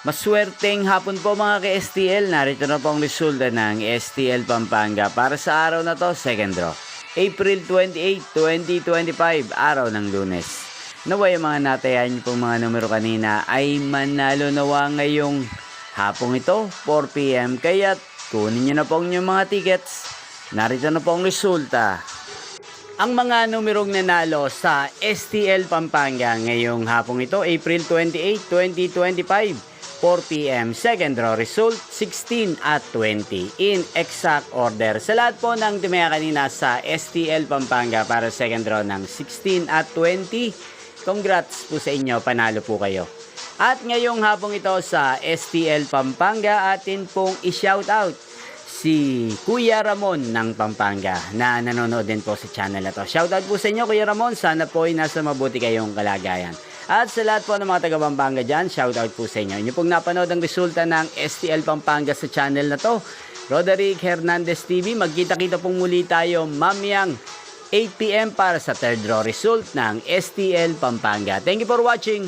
Maswerteng hapon po mga ka-STL. Narito na po ang resulta ng STL Pampanga para sa araw na to, second draw. April 28, 2025, araw ng Lunes. Naway ang mga natayan niyo pong mga numero kanina ay manalo nawa ngayong hapong ito, 4 PM. Kaya kunin niyo na po ang inyong mga tickets. Narito na po ang resulta. Ang mga numerong nanalo sa STL Pampanga ngayong hapong ito, April 28, 2025, 4 PM. Second draw result, 16 at 20 in exact order. Sa lahat po ng tumaya kanina sa STL Pampanga para second draw ng 16 at 20, congrats po sa inyo, panalo po kayo. At ngayong hapong ito sa STL Pampanga, atin pong i-shoutout si Kuya Ramon ng Pampanga na nanonood din po sa channel na to. Shoutout po sa inyo Kuya Ramon, sana po ay nasa mabuti kayong kalagayan. At sa lahat po ng mga taga Pampanga dyan, shoutout po sa inyo. Inyo pong napanood ang resulta ng STL Pampanga sa channel na to, Roderick Hernandez TV. Magkita-kita pong muli tayo mamayang 8 PM para sa third draw result ng STL Pampanga. Thank you for watching.